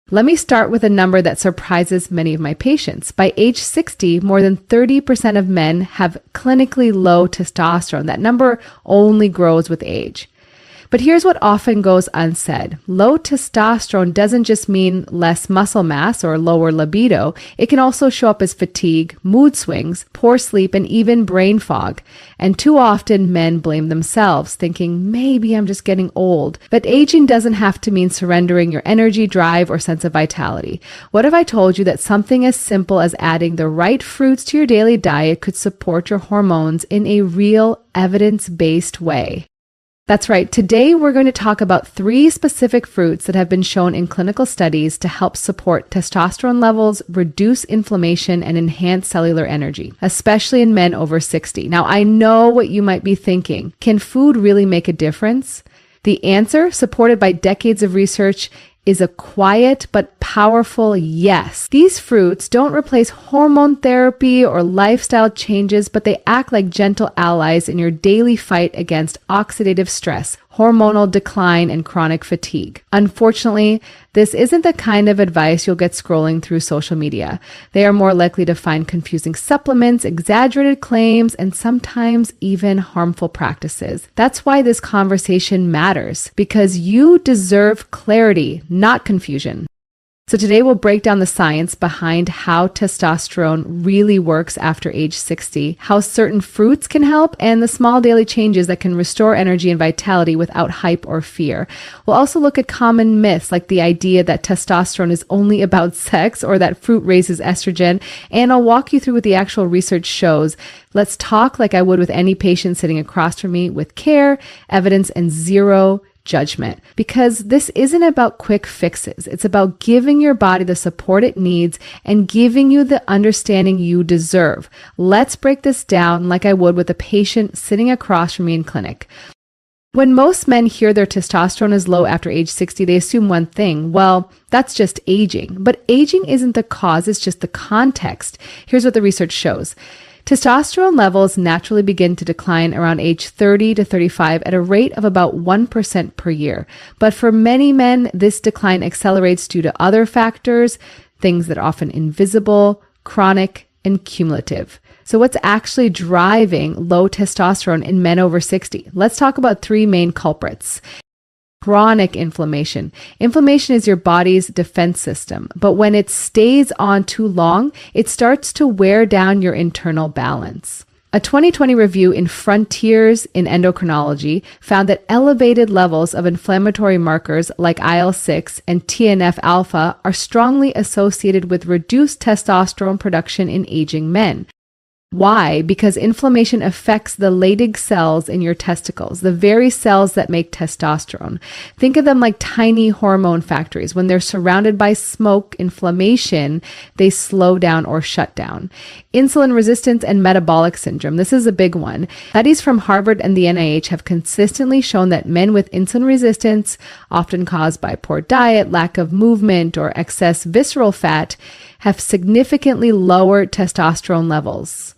Let me start with a number that surprises many of my patients. By age 60, more than 30% of men have clinically low testosterone. That number only grows with age. But here's what often goes unsaid. Low testosterone doesn't just mean less muscle mass or lower libido. It can also show up as fatigue, mood swings, poor sleep, and even brain fog. And too often men blame themselves, thinking, maybe I'm just getting old. But aging doesn't have to mean surrendering your energy, drive, or sense of vitality. What if I told you that something as simple as adding the right fruits to your daily diet could support your hormones in a real, evidence-based way? That's right. Today, we're going to talk about 3 specific fruits that have been shown in clinical studies to help support testosterone levels, reduce inflammation, and enhance cellular energy, especially in men over 60. Now, I know what you might be thinking. Can food really make a difference? The answer, supported by decades of research, is a quiet but powerful yes. These fruits don't replace hormone therapy or lifestyle changes, but they act like gentle allies in your daily fight against oxidative stress, hormonal decline, and chronic fatigue. Unfortunately, this isn't the kind of advice you'll get scrolling through social media. They are more likely to find confusing supplements, exaggerated claims, and sometimes even harmful practices. That's why this conversation matters, because you deserve clarity, not confusion. So today we'll break down the science behind how testosterone really works after age 60, how certain fruits can help, and the small daily changes that can restore energy and vitality without hype or fear. We'll also look at common myths like the idea that testosterone is only about sex or that fruit raises estrogen, and I'll walk you through what the actual research shows. Let's talk like I would with any patient sitting across from me, with care, evidence, and zero judgment, because this isn't about quick fixes. It's about giving your body the support it needs and giving you the understanding you deserve. Let's break this down like I would with a patient sitting across from me in clinic. When most men hear their testosterone is low after age 60, they assume one thing. Well, that's just aging. But aging isn't the cause, it's just the context. Here's what the research shows. Testosterone levels naturally begin to decline around age 30 to 35 at a rate of about 1% per year. But for many men, this decline accelerates due to other factors, things that are often invisible, chronic, and cumulative. So what's actually driving low testosterone in men over 60? Let's talk about 3 main culprits. Chronic inflammation. Inflammation is your body's defense system, but when it stays on too long, it starts to wear down your internal balance. A 2020 review in Frontiers in Endocrinology found that elevated levels of inflammatory markers like IL-6 and TNF-alpha are strongly associated with reduced testosterone production in aging men. Why? Because inflammation affects the Leydig cells in your testicles, the very cells that make testosterone. Think of them like tiny hormone factories. When they're surrounded by smoke, inflammation, they slow down or shut down. Insulin resistance and metabolic syndrome. This is a big one. Studies from Harvard and the NIH have consistently shown that men with insulin resistance, often caused by poor diet, lack of movement, or excess visceral fat, have significantly lower testosterone levels.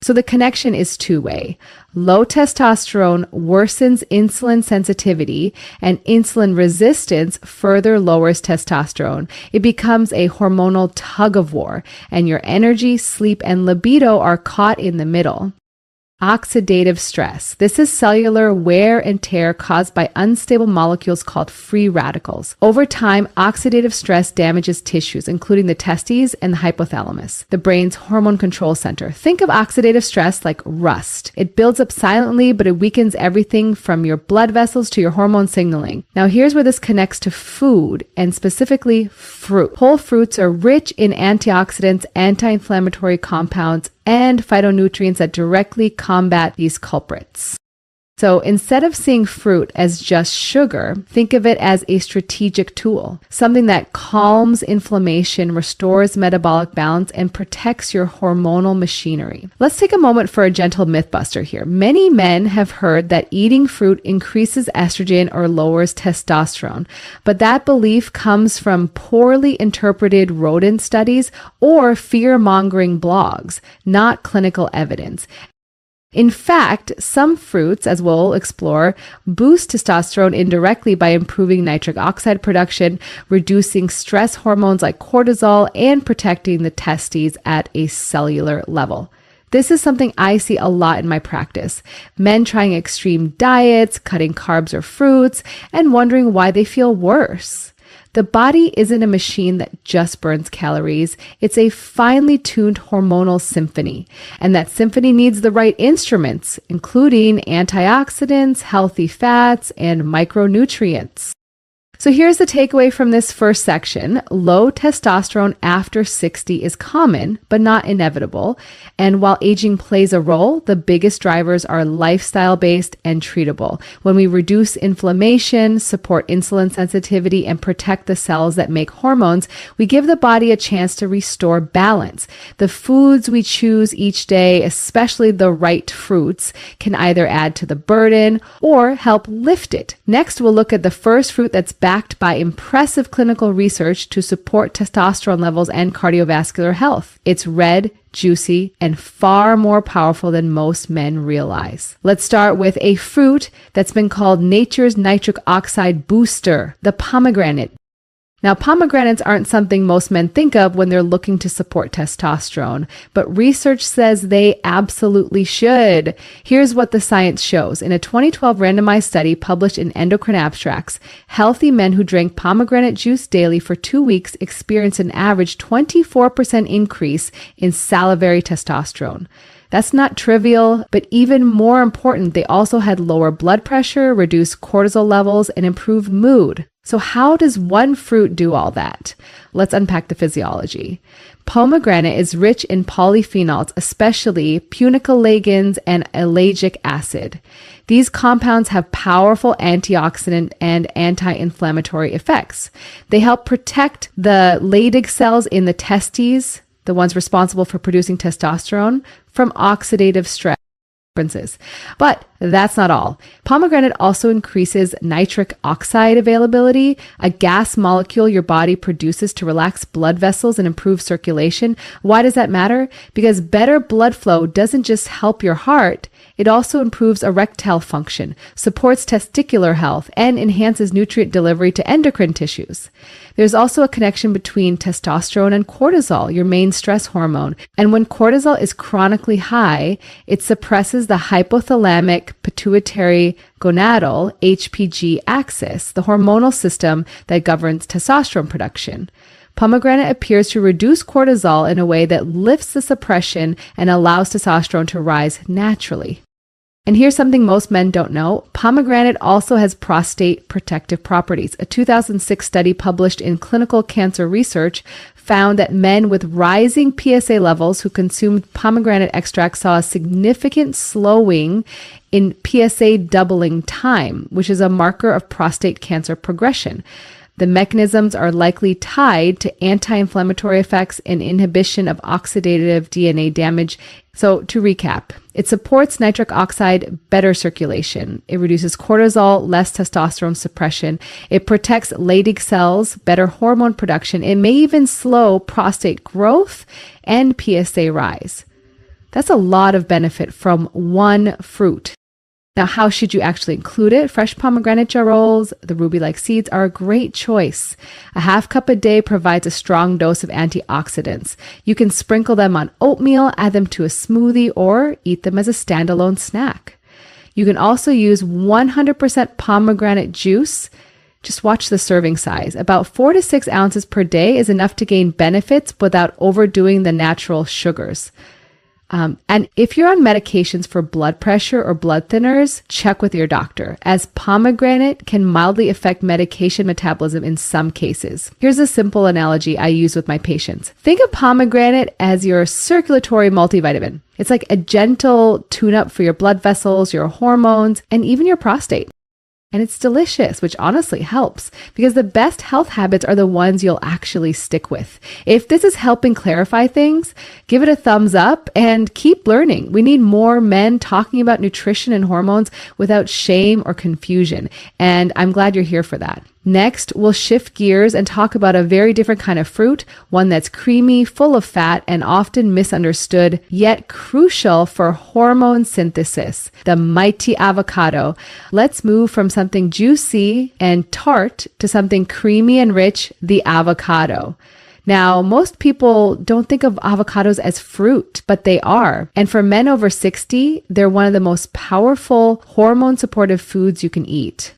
So the connection is two-way. Low testosterone worsens insulin sensitivity, and insulin resistance further lowers testosterone. It becomes a hormonal tug-of-war, and your energy, sleep, and libido are caught in the middle. Oxidative stress. This is cellular wear and tear caused by unstable molecules called free radicals. Over time, oxidative stress damages tissues, including the testes and the hypothalamus, the brain's hormone control center. Think of oxidative stress like rust. It builds up silently, but it weakens everything from your blood vessels to your hormone signaling. Now, here's where this connects to food, and specifically fruit. Whole fruits are rich in antioxidants, anti-inflammatory compounds, and phytonutrients that directly combat these culprits. So instead of seeing fruit as just sugar, think of it as a strategic tool, something that calms inflammation, restores metabolic balance, and protects your hormonal machinery. Let's take a moment for a gentle myth buster here. Many men have heard that eating fruit increases estrogen or lowers testosterone, but that belief comes from poorly interpreted rodent studies or fear-mongering blogs, not clinical evidence. In fact, some fruits, as we'll explore, boost testosterone indirectly by improving nitric oxide production, reducing stress hormones like cortisol, and protecting the testes at a cellular level. This is something I see a lot in my practice. Men trying extreme diets, cutting carbs or fruits, and wondering why they feel worse. The body isn't a machine that just burns calories. It's a finely tuned hormonal symphony. And that symphony needs the right instruments, including antioxidants, healthy fats, and micronutrients. So here's the takeaway from this first section. Low testosterone after 60 is common, but not inevitable. And while aging plays a role, the biggest drivers are lifestyle-based and treatable. When we reduce inflammation, support insulin sensitivity, and protect the cells that make hormones, we give the body a chance to restore balance. The foods we choose each day, especially the right fruits, can either add to the burden or help lift it. Next, we'll look at the first fruit that's backed by impressive clinical research to support testosterone levels and cardiovascular health. It's red, juicy, and far more powerful than most men realize. Let's start with a fruit that's been called nature's nitric oxide booster, the pomegranate. Now, pomegranates aren't something most men think of when they're looking to support testosterone, but research says they absolutely should. Here's what the science shows. In a 2012 randomized study published in Endocrine Abstracts, healthy men who drank pomegranate juice daily for 2 weeks experienced an average 24% increase in salivary testosterone. That's not trivial, but even more important, they also had lower blood pressure, reduced cortisol levels, and improved mood. So how does one fruit do all that? Let's unpack the physiology. Pomegranate is rich in polyphenols, especially punicalagins and ellagic acid. These compounds have powerful antioxidant and anti-inflammatory effects. They help protect the Leydig cells in the testes, the ones responsible for producing testosterone, from oxidative stress. But that's not all. Pomegranate also increases nitric oxide availability, a gas molecule your body produces to relax blood vessels and improve circulation. Why does that matter? Because better blood flow doesn't just help your heart, it also improves erectile function, supports testicular health, and enhances nutrient delivery to endocrine tissues. There's also a connection between testosterone and cortisol, your main stress hormone. And when cortisol is chronically high, it suppresses the hypothalamic pituitary gonadal HPG axis, the hormonal system that governs testosterone production. Pomegranate appears to reduce cortisol in a way that lifts the suppression and allows testosterone to rise naturally. And here's something most men don't know. Pomegranate also has prostate protective properties. A 2006 study published in Clinical Cancer Research found that men with rising PSA levels who consumed pomegranate extract saw a significant slowing in PSA doubling time, which is a marker of prostate cancer progression. The mechanisms are likely tied to anti-inflammatory effects and inhibition of oxidative DNA damage. So to recap, it supports nitric oxide, better circulation. It reduces cortisol, less testosterone suppression. It protects Leydig cells, better hormone production. It may even slow prostate growth and PSA rise. That's a lot of benefit from one fruit. Now, how should you actually include it? Fresh pomegranate jarroles, the ruby-like seeds are a great choice. A half cup a day provides a strong dose of antioxidants. You can sprinkle them on oatmeal, add them to a smoothie, or eat them as a standalone snack. You can also use 100% pomegranate juice. Just watch the serving size. About 4 to 6 ounces per day is enough to gain benefits without overdoing the natural sugars. And if you're on medications for blood pressure or blood thinners, check with your doctor, as pomegranate can mildly affect medication metabolism in some cases. Here's a simple analogy I use with my patients. Think of pomegranate as your circulatory multivitamin. It's like a gentle tune-up for your blood vessels, your hormones, and even your prostate. And it's delicious, which honestly helps, because the best health habits are the ones you'll actually stick with. If this is helping clarify things, give it a thumbs up and keep learning. We need more men talking about nutrition and hormones without shame or confusion. And I'm glad you're here for that. Next, we'll shift gears and talk about a very different kind of fruit, one that's creamy, full of fat, and often misunderstood, yet crucial for hormone synthesis, the mighty avocado. Let's move from something juicy and tart to something creamy and rich, the avocado. Now, most people don't think of avocados as fruit, but they are. And for men over 60, they're one of the most powerful hormone-supportive foods you can eat.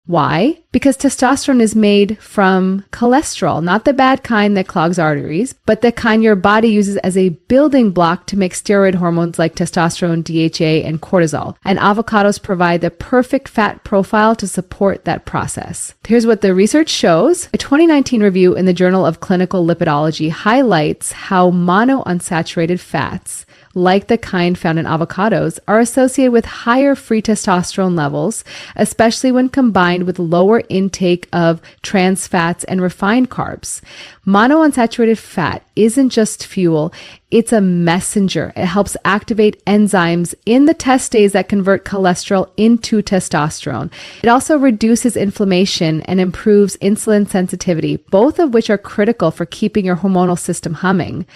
Why? Because testosterone is made from cholesterol, not the bad kind that clogs arteries, but the kind your body uses as a building block to make steroid hormones like testosterone, DHA, and cortisol. And avocados provide the perfect fat profile to support that process. Here's what the research shows. A 2019 review in the Journal of Clinical Lipidology highlights how monounsaturated fats, like the kind found in avocados, are associated with higher free testosterone levels, especially when combined with lower intake of trans fats and refined carbs. Monounsaturated fat isn't just fuel, it's a messenger. It helps activate enzymes in the testase that convert cholesterol into testosterone. It also reduces inflammation and improves insulin sensitivity, both of which are critical for keeping your hormonal system humming.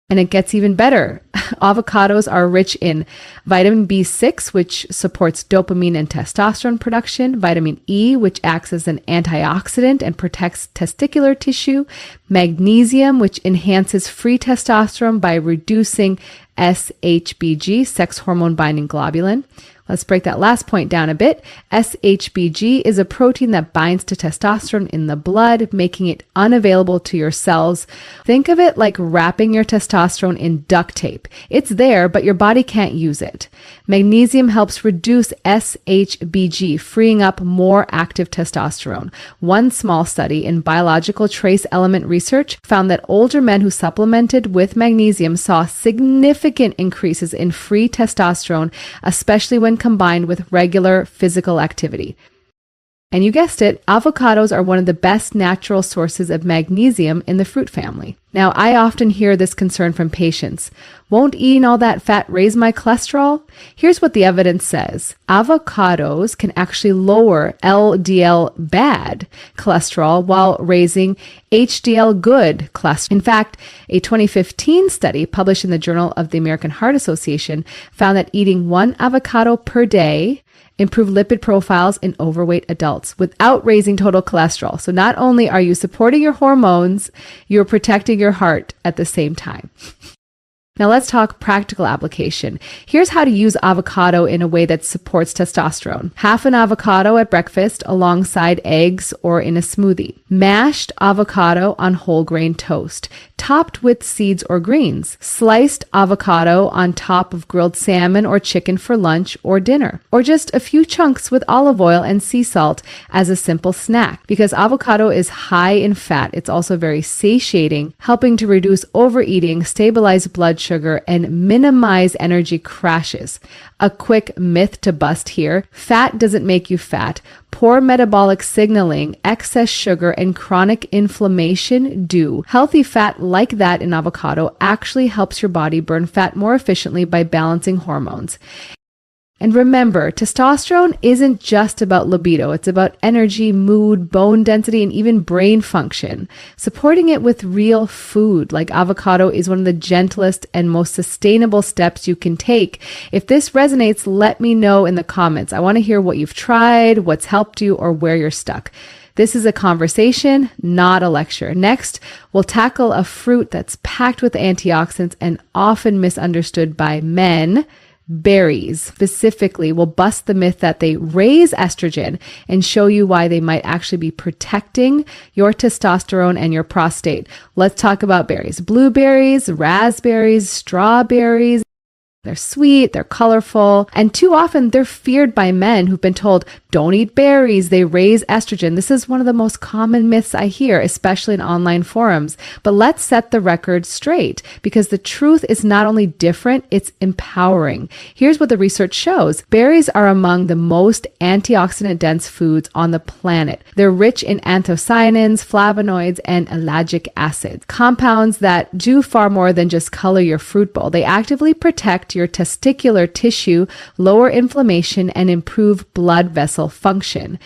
And it gets even better. Avocados are rich in vitamin B6, which supports dopamine and testosterone production, vitamin E, which acts as an antioxidant and protects testicular tissue, magnesium, which enhances free testosterone by reducing SHBG, sex hormone binding globulin. Let's break that last point down a bit. SHBG is a protein that binds to testosterone in the blood, making it unavailable to your cells. Think of it like wrapping your testosterone in duct tape. It's there, but your body can't use it. Magnesium helps reduce SHBG, freeing up more active testosterone. One small study in biological trace element research found that older men who supplemented with magnesium saw significant increases in free testosterone, especially when combined with regular physical activity. And you guessed it, avocados are one of the best natural sources of magnesium in the fruit family. Now, I often hear this concern from patients. Won't eating all that fat raise my cholesterol? Here's what the evidence says. Avocados can actually lower LDL bad cholesterol while raising HDL good cholesterol. In fact, a 2015 study published in the Journal of the American Heart Association found that eating one avocado per day improved lipid profiles in overweight adults without raising total cholesterol. So not only are you supporting your hormones, you're protecting your heart at the same time. Now let's talk practical application. Here's how to use avocado in a way that supports testosterone. Half an avocado at breakfast alongside eggs or in a smoothie. Mashed avocado on whole grain toast, topped with seeds or greens. Sliced avocado on top of grilled salmon or chicken for lunch or dinner. Or just a few chunks with olive oil and sea salt as a simple snack. Because avocado is high in fat, it's also very satiating, helping to reduce overeating, stabilize blood sugar, and minimize energy crashes. A quick myth to bust here. Fat doesn't make you fat. Poor metabolic signaling, excess sugar, and chronic inflammation do. Healthy fat like that in avocado actually helps your body burn fat more efficiently by balancing hormones. And remember, testosterone isn't just about libido. It's about energy, mood, bone density, and even brain function. Supporting it with real food like avocado is one of the gentlest and most sustainable steps you can take. If this resonates, let me know in the comments. I want to hear what you've tried, what's helped you, or where you're stuck. This is a conversation, not a lecture. Next, we'll tackle a fruit that's packed with antioxidants and often misunderstood by men. Berries specifically will bust the myth that they raise estrogen and show you why they might actually be protecting your testosterone and your prostate. Let's talk about berries. Blueberries, raspberries, strawberries. They're sweet, they're colorful, and too often they're feared by men who've been told, don't eat berries, they raise estrogen. This is one of the most common myths I hear, especially in online forums. But let's set the record straight, because the truth is not only different, it's empowering. Here's what the research shows. Berries are among the most antioxidant-dense foods on the planet. They're rich in anthocyanins, flavonoids, and ellagic acids, compounds that do far more than just color your fruit bowl. They actively protect your testicular tissue, lower inflammation, and improve blood vessel function.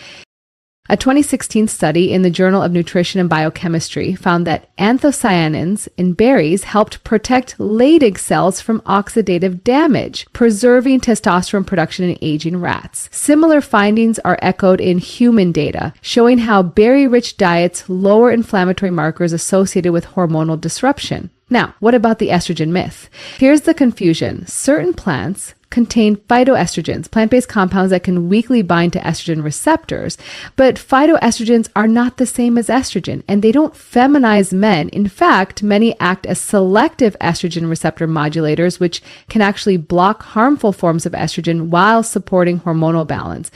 A 2016 study in the Journal of Nutrition and Biochemistry found that anthocyanins in berries helped protect Leydig cells from oxidative damage, preserving testosterone production in aging rats. Similar findings are echoed in human data, showing how berry-rich diets lower inflammatory markers associated with hormonal disruption. Now, what about the estrogen myth? Here's the confusion. Certain plants contain phytoestrogens, plant-based compounds that can weakly bind to estrogen receptors. But phytoestrogens are not the same as estrogen, and they don't feminize men. In fact, many act as selective estrogen receptor modulators, which can actually block harmful forms of estrogen while supporting hormonal balance.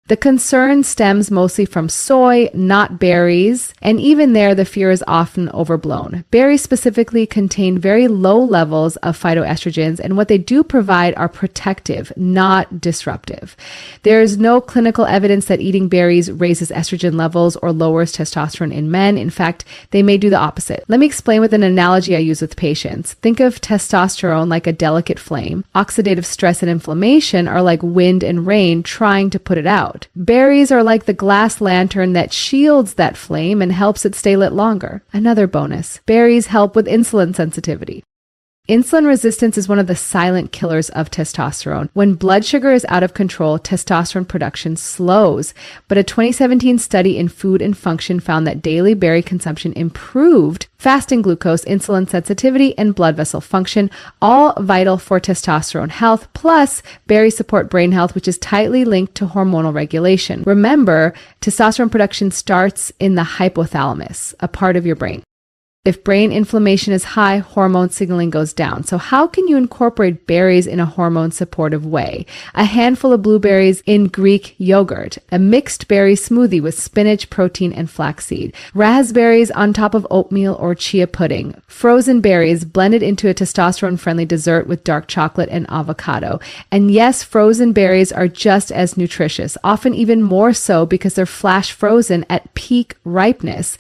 The concern stems mostly from soy, not berries, and even there, the fear is often overblown. Berries specifically contain very low levels of phytoestrogens, and what they do provide are protective, not disruptive. There is no clinical evidence that eating berries raises estrogen levels or lowers testosterone in men. In fact, they may do the opposite. Let me explain with an analogy I use with patients. Think of testosterone like a delicate flame. Oxidative stress and inflammation are like wind and rain trying to put it out. Berries are like the glass lantern that shields that flame and helps it stay lit longer. Another bonus, berries help with insulin sensitivity. Insulin resistance is one of the silent killers of testosterone. When blood sugar is out of control, testosterone production slows. But a 2017 study in Food and Function found that daily berry consumption improved fasting glucose, insulin sensitivity, and blood vessel function, all vital for testosterone health. Plus, berries support brain health, which is tightly linked to hormonal regulation. Remember, testosterone production starts in the hypothalamus, a part of your brain. If brain inflammation is high, hormone signaling goes down. So how can you incorporate berries in a hormone-supportive way? A handful of blueberries in Greek yogurt, a mixed berry smoothie with spinach, protein, and flaxseed, raspberries on top of oatmeal or chia pudding, frozen berries blended into a testosterone-friendly dessert with dark chocolate and avocado. And yes, frozen berries are just as nutritious, often even more so because they're flash frozen at peak ripeness.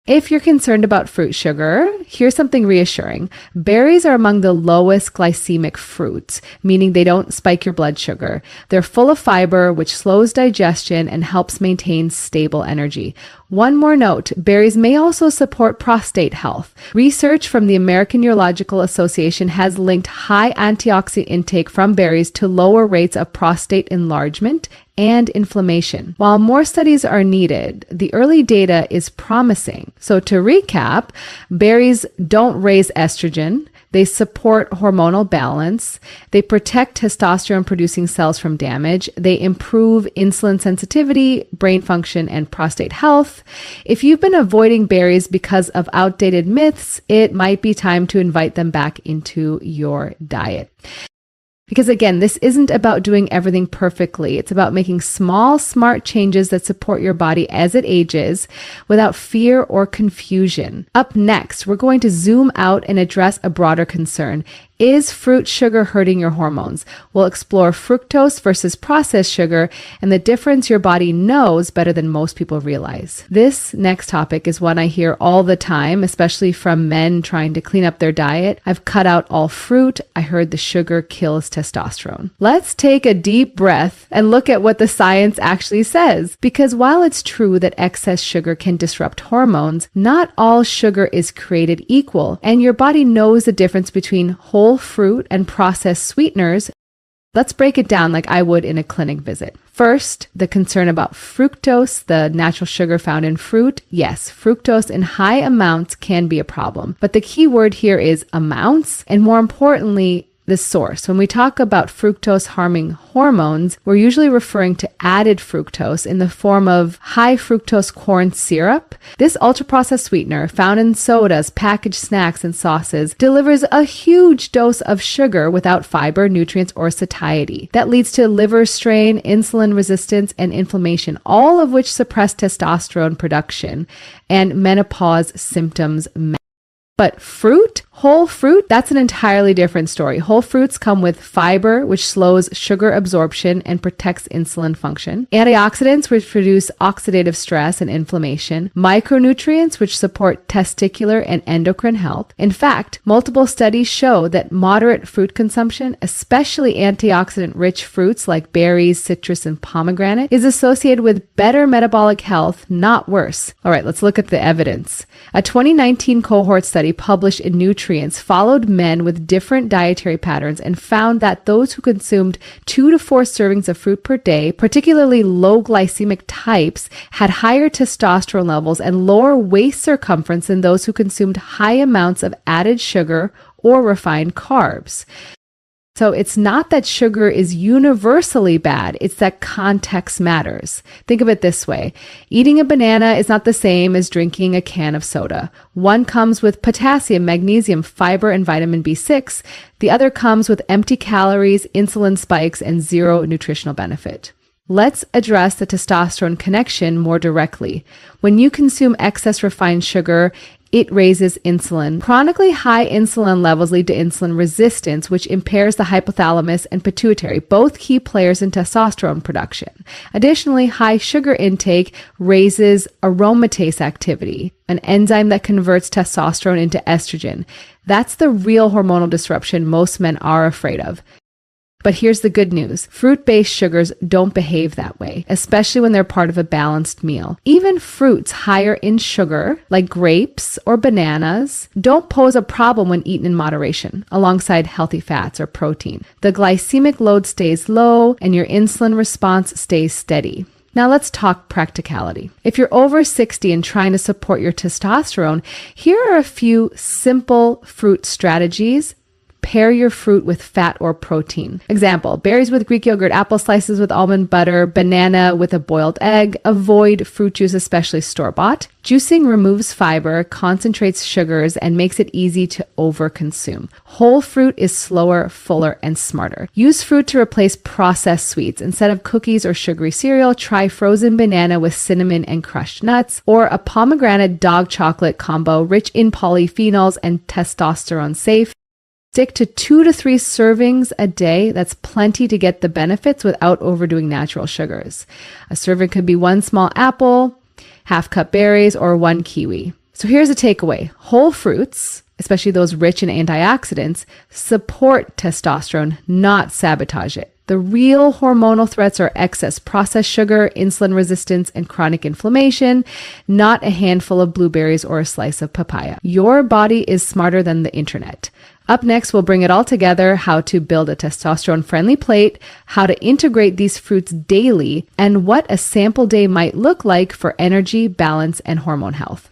If you're concerned about fruit sugar, here's something reassuring. Berries are among the lowest glycemic fruits, meaning they don't spike your blood sugar. They're full of fiber, which slows digestion and helps maintain stable energy. One more note, berries may also support prostate health. Research from the American Urological Association has linked high antioxidant intake from berries to lower rates of prostate enlargement and inflammation. While more studies are needed, the early data is promising. So to recap, berries don't raise estrogen. They support hormonal balance. They protect testosterone-producing cells from damage. They improve insulin sensitivity, brain function, and prostate health. If you've been avoiding berries because of outdated myths, it might be time to invite them back into your diet. Because again, this isn't about doing everything perfectly. It's about making small, smart changes that support your body as it ages without fear or confusion. Up next, we're going to zoom out and address a broader concern. Is fruit sugar hurting your hormones? We'll explore fructose versus processed sugar and the difference your body knows better than most people realize. This next topic is one I hear all the time, especially from men trying to clean up their diet. I've cut out all fruit. I heard the sugar kills testosterone. Let's take a deep breath and look at what the science actually says. Because while it's true that excess sugar can disrupt hormones, not all sugar is created equal, and your body knows the difference between whole fruit and processed sweeteners. Let's break it down like I would in a clinic visit. First, the concern about fructose, the natural sugar found in fruit. Yes, fructose in high amounts can be a problem, but the key word here is amounts, and more importantly, the source. When we talk about fructose harming hormones, we're usually referring to added fructose in the form of high fructose corn syrup. This ultra-processed sweetener found in sodas, packaged snacks, and sauces delivers a huge dose of sugar without fiber, nutrients, or satiety. That leads to liver strain, insulin resistance, and inflammation, all of which suppress testosterone production and menopause symptoms. But whole fruit, that's an entirely different story. Whole fruits come with fiber, which slows sugar absorption and protects insulin function, antioxidants, which reduce oxidative stress and inflammation, micronutrients, which support testicular and endocrine health. In fact, multiple studies show that moderate fruit consumption, especially antioxidant-rich fruits like berries, citrus, and pomegranate, is associated with better metabolic health, not worse. All right, let's look at the evidence. A 2019 cohort study published in Nutrients followed men with different dietary patterns and found that those who consumed 2 to 4 servings of fruit per day, particularly low glycemic types, had higher testosterone levels and lower waist circumference than those who consumed high amounts of added sugar or refined carbs. So it's not that sugar is universally bad, it's that context matters. Think of it this way. Eating a banana is not the same as drinking a can of soda. One comes with potassium, magnesium, fiber, and vitamin B6. The other comes with empty calories, insulin spikes, and zero nutritional benefit. Let's address the testosterone connection more directly. When you consume excess refined sugar, it raises insulin. Chronically high insulin levels lead to insulin resistance, which impairs the hypothalamus and pituitary, both key players in testosterone production. Additionally, high sugar intake raises aromatase activity, an enzyme that converts testosterone into estrogen. That's the real hormonal disruption most men are afraid of. But here's the good news. Fruit-based sugars don't behave that way, especially when they're part of a balanced meal. Even fruits higher in sugar, like grapes or bananas, don't pose a problem when eaten in moderation, alongside healthy fats or protein. The glycemic load stays low and your insulin response stays steady. Now let's talk practicality. If you're over 60 and trying to support your testosterone, here are a few simple fruit strategies. Pair your fruit with fat or protein. Example, berries with Greek yogurt, apple slices with almond butter, banana with a boiled egg. Avoid fruit juice, especially store-bought. Juicing removes fiber, concentrates sugars, and makes it easy to overconsume. Whole fruit is slower, fuller, and smarter. Use fruit to replace processed sweets. Instead of cookies or sugary cereal, try frozen banana with cinnamon and crushed nuts, or a pomegranate dog chocolate combo rich in polyphenols and testosterone safe. Stick to 2 to 3 servings a day. That's plenty to get the benefits without overdoing natural sugars. A serving could be 1 small apple, half cup berries, or 1 kiwi. So here's a takeaway. Whole fruits, especially those rich in antioxidants, support testosterone, not sabotage it. The real hormonal threats are excess processed sugar, insulin resistance, and chronic inflammation, not a handful of blueberries or a slice of papaya. Your body is smarter than the internet. Up next, we'll bring it all together, how to build a testosterone-friendly plate, how to integrate these fruits daily, and what a sample day might look like for energy, balance, and hormone health.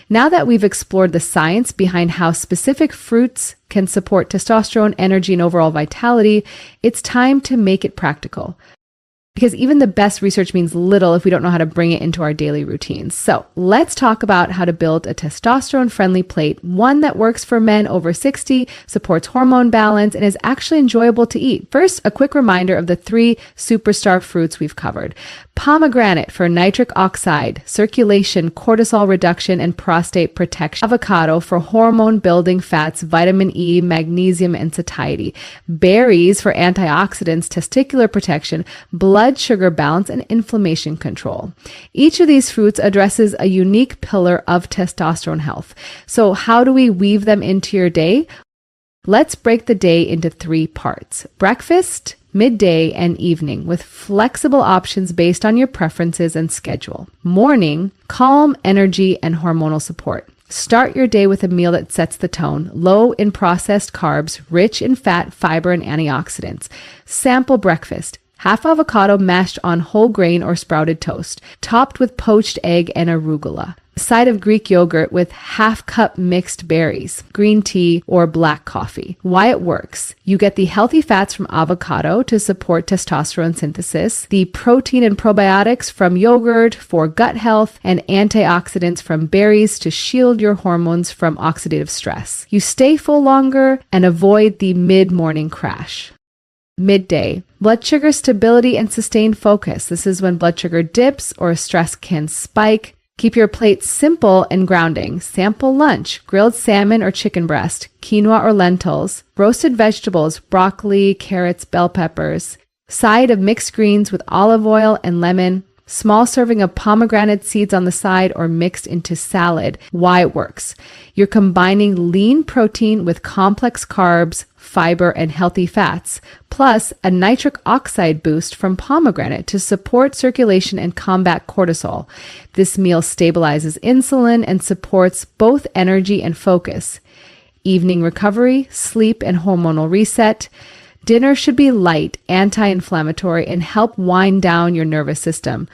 Now that we've explored the science behind how specific fruits can support testosterone, energy, and overall vitality, it's time to make it practical. Because even the best research means little if we don't know how to bring it into our daily routines. So let's talk about how to build a testosterone-friendly plate, one that works for men over 60, supports hormone balance, and is actually enjoyable to eat. First, a quick reminder of the 3 superstar fruits we've covered. Pomegranate for nitric oxide, circulation, cortisol reduction, and prostate protection. Avocado for hormone-building fats, vitamin E, magnesium, and satiety. Berries for antioxidants, testicular protection, blood sugar balance, and inflammation control. Each of these fruits addresses a unique pillar of testosterone health. So how do we weave them into your day? Let's break the day into 3 parts: breakfast, midday, and evening, with flexible options based on your preferences and schedule. Morning, calm, energy, and hormonal support. Start your day with a meal that sets the tone, low in processed carbs, rich in fat, fiber, and antioxidants. Sample breakfast: half avocado mashed on whole grain or sprouted toast, topped with poached egg and arugula. A side of Greek yogurt with half cup mixed berries, green tea, or black coffee. Why it works: you get the healthy fats from avocado to support testosterone synthesis, the protein and probiotics from yogurt for gut health, and antioxidants from berries to shield your hormones from oxidative stress. You stay full longer and avoid the mid-morning crash. Midday, blood sugar stability and sustained focus. This is when blood sugar dips or stress can spike. Keep your plate simple and grounding. Sample lunch, grilled salmon or chicken breast, quinoa or lentils, roasted vegetables, broccoli, carrots, bell peppers, side of mixed greens with olive oil and lemon, small serving of pomegranate seeds on the side or mixed into salad. Why it works. You're combining lean protein with complex carbs, fiber, and healthy fats, plus a nitric oxide boost from pomegranate to support circulation and combat cortisol. This meal stabilizes insulin and supports both energy and focus. Evening recovery, sleep, and hormonal reset. Dinner should be light, anti-inflammatory, and help wind down your nervous system.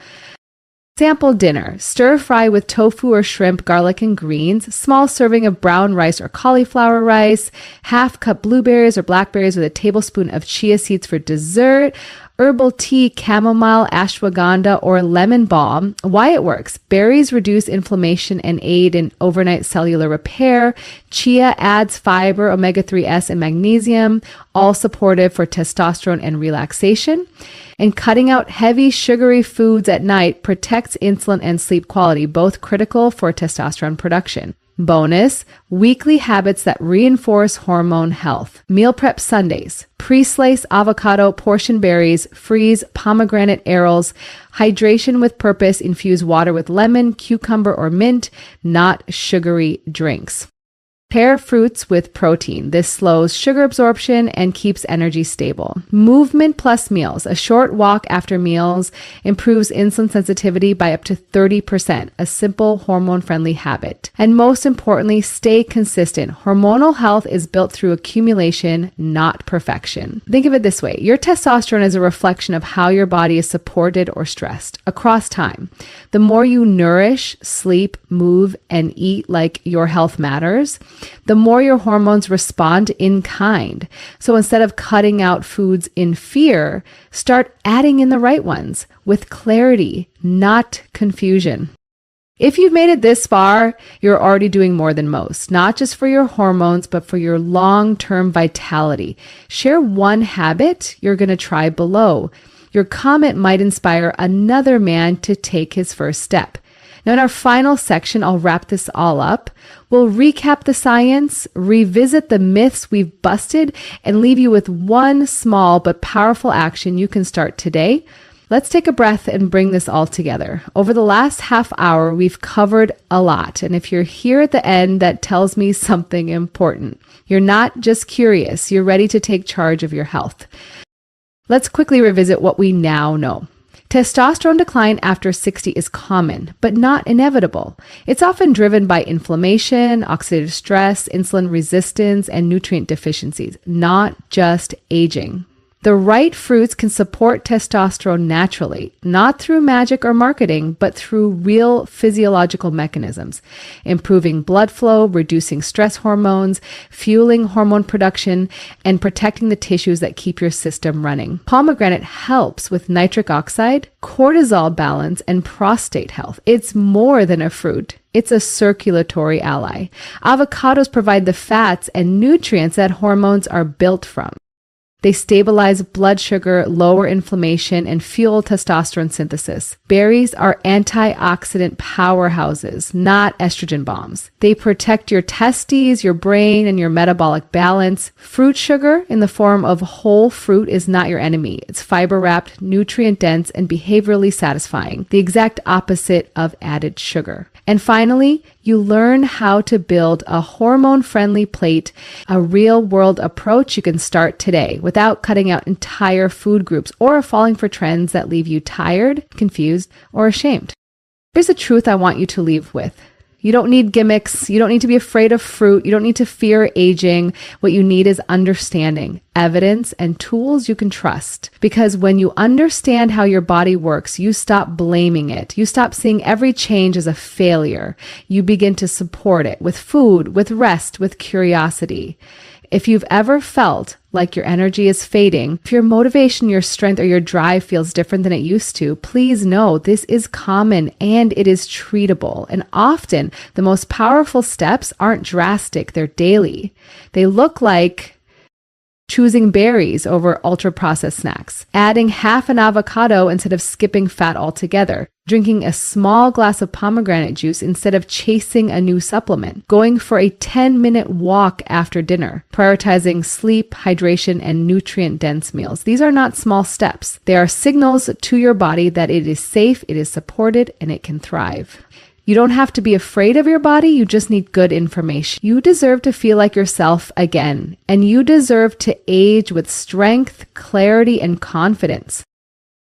Sample dinner: stir fry with tofu or shrimp, garlic, and greens, small serving of brown rice or cauliflower rice, half cup blueberries or blackberries with a tablespoon of chia seeds for dessert, herbal tea, chamomile, ashwagandha, or lemon balm. Why it works. Berries reduce inflammation and aid in overnight cellular repair. Chia adds fiber, omega-3s, and magnesium, all supportive for testosterone and relaxation. And cutting out heavy sugary foods at night protects insulin and sleep quality, both critical for testosterone production. Bonus, weekly habits that reinforce hormone health. Meal prep Sundays: pre-slice avocado, portion berries, freeze pomegranate arils, hydration with purpose, infuse water with lemon, cucumber, or mint, not sugary drinks. Pair fruits with protein. This slows sugar absorption and keeps energy stable. Movement plus meals. A short walk after meals improves insulin sensitivity by up to 30%, a simple hormone-friendly habit. And most importantly, stay consistent. Hormonal health is built through accumulation, not perfection. Think of it this way. Your testosterone is a reflection of how your body is supported or stressed across time. The more you nourish, sleep, move, and eat like your health matters, the more your hormones respond in kind. So instead of cutting out foods in fear, start adding in the right ones with clarity, not confusion. If you've made it this far, you're already doing more than most, not just for your hormones, but for your long-term vitality. Share one habit you're going to try below. Your comment might inspire another man to take his first step. Now, in our final section, I'll wrap this all up. We'll recap the science, revisit the myths we've busted, and leave you with one small but powerful action you can start today. Let's take a breath and bring this all together. Over the last half hour, we've covered a lot. And if you're here at the end, that tells me something important. You're not just curious, you're ready to take charge of your health. Let's quickly revisit what we now know. Testosterone decline after 60 is common, but not inevitable. It's often driven by inflammation, oxidative stress, insulin resistance, and nutrient deficiencies, not just aging. The right fruits can support testosterone naturally, not through magic or marketing, but through real physiological mechanisms, improving blood flow, reducing stress hormones, fueling hormone production, and protecting the tissues that keep your system running. Pomegranate helps with nitric oxide, cortisol balance, and prostate health. It's more than a fruit. It's a circulatory ally. Avocados provide the fats and nutrients that hormones are built from. They stabilize blood sugar, lower inflammation, and fuel testosterone synthesis. Berries are antioxidant powerhouses, not estrogen bombs. They protect your testes, your brain, and your metabolic balance. Fruit sugar in the form of whole fruit is not your enemy. It's fiber-wrapped, nutrient-dense, and behaviorally satisfying, the exact opposite of added sugar. And finally, you learn how to build a hormone-friendly plate, a real-world approach you can start today without cutting out entire food groups or falling for trends that leave you tired, confused, or ashamed. Here's the truth I want you to leave with. You don't need gimmicks. You don't need to be afraid of fruit. You don't need to fear aging. What you need is understanding, evidence, and tools you can trust. Because when you understand how your body works, you stop blaming it. You stop seeing every change as a failure. You begin to support it with food, with rest, with curiosity. If you've ever felt like your energy is fading, if your motivation, your strength, or your drive feels different than it used to, please know this is common and it is treatable. And often the most powerful steps aren't drastic, they're daily. They look like choosing berries over ultra-processed snacks, adding half an avocado instead of skipping fat altogether, drinking a small glass of pomegranate juice instead of chasing a new supplement, going for a 10-minute walk after dinner, prioritizing sleep, hydration, and nutrient-dense meals. These are not small steps. They are signals to your body that it is safe, it is supported, and it can thrive. You don't have to be afraid of your body, you just need good information. You deserve to feel like yourself again, and you deserve to age with strength, clarity, and confidence.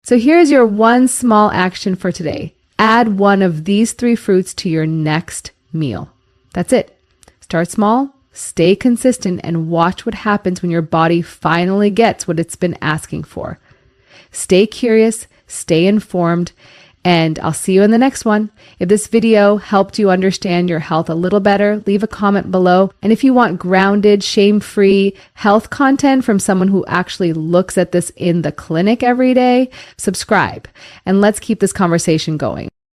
So here's your one small action for today. Add one of these 3 fruits to your next meal. That's it. Start small, stay consistent, and watch what happens when your body finally gets what it's been asking for. Stay curious, stay informed, and I'll see you in the next one. If this video helped you understand your health a little better, leave a comment below. And if you want grounded, shame-free health content from someone who actually looks at this in the clinic every day, subscribe. And let's keep this conversation going.